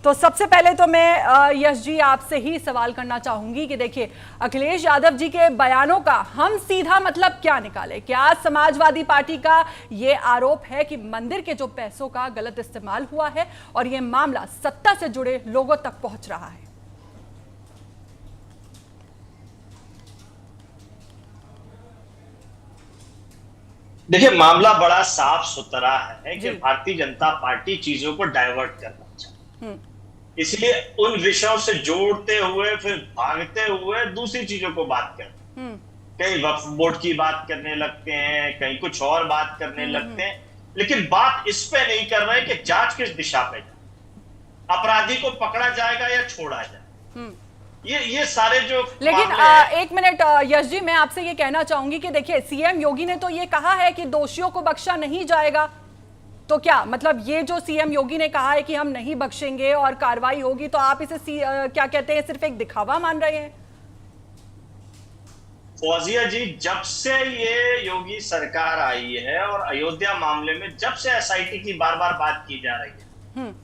तो सबसे पहले तो मैं यश जी आपसे ही सवाल करना चाहूंगी कि देखिए अखिलेश यादव जी के बयानों का हम सीधा मतलब क्या निकाले। क्या समाजवादी पार्टी का ये आरोप है कि मंदिर के जो पैसों का गलत इस्तेमाल हुआ है और ये मामला सत्ता से जुड़े लोगों तक पहुंच रहा है? देखिए, मामला बड़ा साफ सुथरा है कि जी। भारतीय जनता पार्टी चीजों को डाइवर्ट करना चाहती हम्म। है, इसलिए उन विषयों से जोड़ते हुए फिर भागते हुए दूसरी चीजों को बात करते हैं। हम्म। कहीं वक्फ बोर्ड की बात करने लगते हैं, कहीं कुछ और बात करने हम्म। लगते हैं, लेकिन बात इस पे नहीं कर रहे कि जांच किस दिशा पे जाए, अपराधी को पकड़ा जाएगा या छोड़ा जाए। हम्म। ये सारे जो लेकिन मामले हैं। एक मिनट यश जी, मैं आपसे ये कहना चाहूंगी कि देखिए सीएम योगी ने तो ये कहा है कि दोषियों को बख्शा नहीं जाएगा। तो क्या मतलब ये जो सीएम योगी ने कहा है कि हम नहीं बख्शेंगे और कार्रवाई होगी, तो आप इसे क्या कहते हैं, सिर्फ एक दिखावा मान रहे हैं? फौजिया जी, जब से ये योगी सरकार आई है और अयोध्या मामले में जब से एसआईटी की बार बार बात की जा रही है,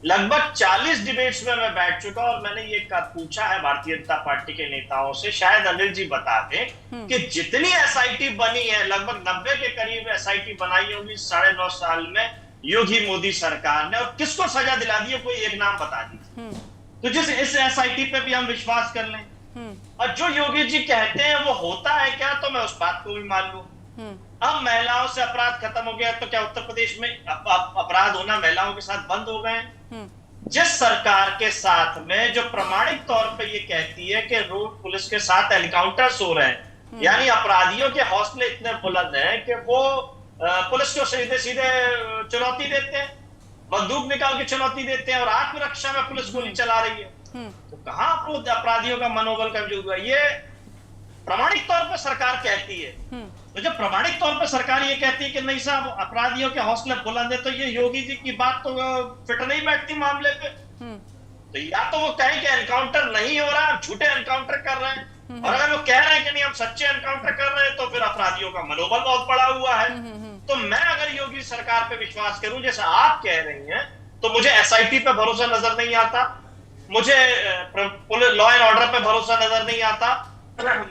लगभग 40 डिबेट्स में मैं बैठ चुका और मैंने ये पूछा है भारतीय जनता पार्टी के नेताओं से, शायद अनिल जी बता दें कि जितनी एसआईटी बनी है, लगभग 90 के करीब एसआईटी बनाई होगी 9.5 साल में योगी मोदी सरकार ने, और किसको सजा दिला दी है, कोई एक नाम बता दीजिए तो जिस इस एसआईटी पे भी हम विश्वास कर लें। और जो योगी जी कहते हैं वो होता है क्या, तो मैं उस बात को भी मान लूं। अब महिलाओं से अपराध खत्म हो गया, तो क्या उत्तर प्रदेश में अपराध होना महिलाओं के साथ बंद हो गए? जिस सरकार के साथ में जो प्रमाणिक तौर पे ये कहती है कि रोड पुलिस के साथ एनकाउंटर्स हो रहे हैं, यानी अपराधियों के हौसले इतने बुलंद हैं कि वो पुलिस को सीधे सीधे चुनौती देते हैं, बंदूक निकाल के चुनौती देते हैं, और आत्मरक्षा में पुलिस गोली चला रही है, तो कहां अपराधियों का मनोबल कमजोर हुआ? ये प्रामाणिक तौर पर सरकार कहती है। तो जब प्रामाणिक तौर पर सरकार ये कहती है कि नहीं साहब अपराधियों के हौसले बुलंद है, तो ये योगी जी की बात तो फिट नहीं बैठती मामले पे। तो या तो वो कहें कि एनकाउंटर नहीं हो रहा, हम झूठे एनकाउंटर कर रहे हैं, और अगर वो कह रहे हैं कि नहीं हम सच्चे एनकाउंटर कर रहे हैं, तो फिर अपराधियों का मनोबल बहुत बड़ा हुआ है। तो मैं अगर योगी सरकार पे विश्वास करूं जैसा आप कह रही हैं, तो मुझे एसआईटी पे भरोसा नजर नहीं आता, मुझे लॉ एंड ऑर्डर पे भरोसा नजर नहीं आता,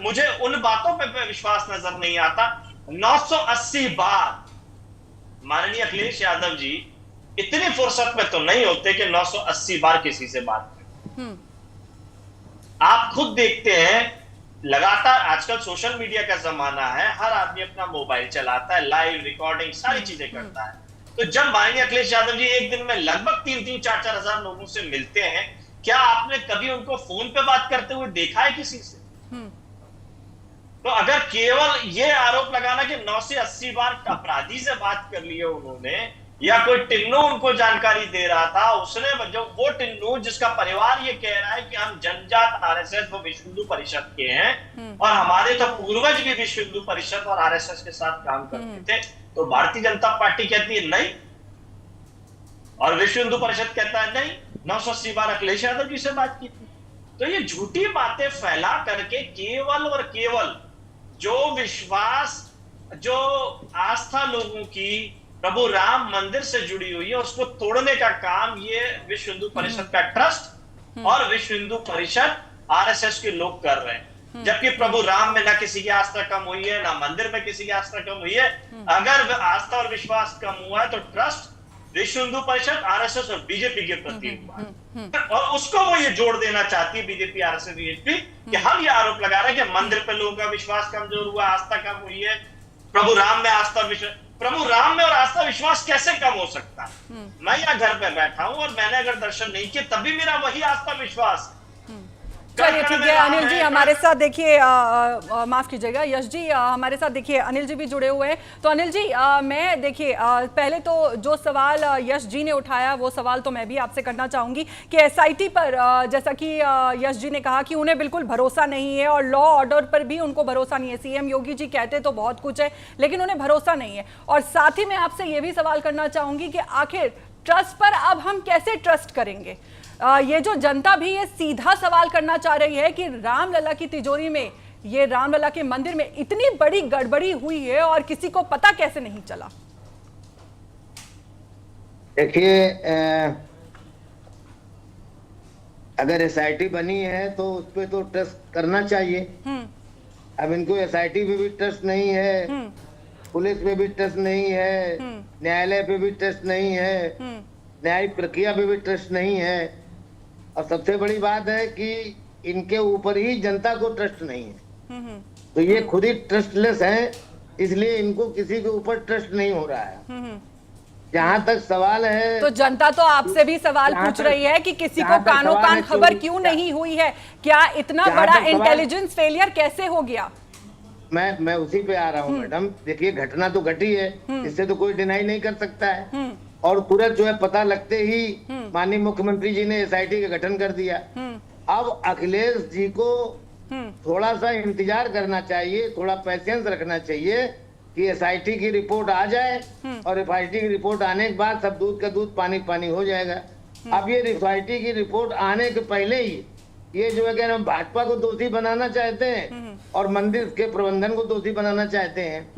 मुझे उन बातों पे विश्वास नजर नहीं आता। 980 बार माननीय अखिलेश यादव जी इतनी फुर्सत में तो नहीं होते कि 980 बार किसी से बात करें। आप खुद देखते हैं, लगातार आजकल सोशल मीडिया का जमाना है, हर आदमी अपना मोबाइल चलाता है, लाइव रिकॉर्डिंग सारी चीजें करता है। तो जब माननीय अखिलेश यादव जी एक दिन में लगभग 3-3, 4-4 हजार लोगों से मिलते हैं, क्या आपने कभी उनको फोन पे बात करते हुए देखा है किसी से? तो अगर केवल ये आरोप लगाना कि 9 से 80 बार अपराधी से बात कर ली है उन्होंने, या कोई टिन्नू उनको जानकारी दे रहा था, उसने जो वो टिन्नू जिसका परिवार ये कह रहा है कि हम जनजात आरएसएस वो विश्व हिंदू परिषद के हैं और हमारे तो पूर्वज भी विश्व हिंदू परिषद और आरएसएस के साथ काम करते थे, तो भारतीय जनता पार्टी कहती है नहीं, और विश्व हिंदू परिषद कहता है नहीं, 980 बार अखिलेश यादव जी से बात की थी। तो ये झूठी बातें फैला करके केवल और केवल जो विश्वास, जो आस्था लोगों की प्रभु राम मंदिर से जुड़ी हुई है, उसको तोड़ने का काम ये विश्व हिंदू परिषद का ट्रस्ट और विश्व हिंदू परिषद आरएसएस के लोग कर रहे हैं। जबकि प्रभु राम में ना किसी की आस्था कम हुई है, ना मंदिर में किसी की आस्था कम हुई है। अगर आस्था और विश्वास कम हुआ है तो ट्रस्ट विश्व हिंदू परिषद, आरएसएस और बीजेपी के प्रति हुआ है, और उसको वो ये जोड़ देना चाहती है बीजेपी, आरएसएस, बीजेपी, कि हम ये आरोप लगा रहे हैं कि मंदिर पे लोगों का विश्वास कमजोर हुआ, आस्था कम हुई है। प्रभु राम में आस्था विश्वास, प्रभु राम में और आस्था विश्वास कैसे कम हो सकता है? मैं यहाँ घर पे बैठा हूं और मैंने अगर दर्शन नहीं किए तभी मेरा वही आस्था विश्वास। चलिए ठीक है अनिल जी हमारे साथ देखिए, माफ कीजिएगा यश जी, हमारे साथ देखिए अनिल जी भी जुड़े हुए हैं। तो अनिल जी मैं देखिए पहले तो जो सवाल यश जी ने उठाया वो सवाल तो मैं भी आपसे करना चाहूंगी कि एसआईटी पर जैसा कि यश जी ने कहा कि उन्हें बिल्कुल भरोसा नहीं है और लॉ ऑर्डर पर भी उनको भरोसा नहीं है। सीएम योगी जी कहते तो बहुत कुछ है लेकिन उन्हें भरोसा नहीं है। और साथ ही मैं आपसे ये भी सवाल करना चाहूंगी कि आखिर ट्रस्ट पर अब हम कैसे ट्रस्ट करेंगे? ये जो जनता भी ये सीधा सवाल करना चाह रही है कि रामलला की तिजोरी में, ये रामलला के मंदिर में इतनी बड़ी गड़बड़ी हुई है और किसी को पता कैसे नहीं चला? देखिए अगर एसआईटी बनी है तो उस पे तो ट्रस्ट करना चाहिए। अब इनको एसआईटी पे भी ट्रस्ट नहीं है, पुलिस पे भी ट्रस्ट नहीं है, न्यायालय पे भी ट्रस्ट नहीं है, न्यायिक प्रक्रिया पे भी ट्रस्ट नहीं है, और सबसे बड़ी बात है कि इनके ऊपर ही जनता को ट्रस्ट नहीं है। तो ये खुद ही ट्रस्टलेस हैं, इसलिए इनको किसी के ऊपर ट्रस्ट नहीं हो रहा है। जहाँ तक सवाल है, तो जनता तो आपसे भी सवाल पूछ रही है कि किसी को कानो कान खबर क्यों नहीं हुई है, क्या इतना बड़ा इंटेलिजेंस फेलियर कैसे हो गया? मैं उसी पे आ रहा हूँ मैडम। देखिए, घटना तो घटी है, इससे तो कोई डिनाई नहीं कर सकता है, और तुरंत जो है पता लगते ही माननीय मुख्यमंत्री जी ने एसआईटी का गठन कर दिया। अब अखिलेश जी को थोड़ा सा इंतजार करना चाहिए, थोड़ा पेशेंस रखना चाहिए कि एसआईटी की रिपोर्ट आ जाए, और एसआईटी की रिपोर्ट आने के बाद सब दूध का दूध पानी पानी हो जाएगा। अब ये एसआईटी की रिपोर्ट आने के पहले ही ये जो है कि हम भाजपा को दोषी बनाना चाहते हैं और मंदिर के प्रबंधन को दोषी बनाना चाहते हैं।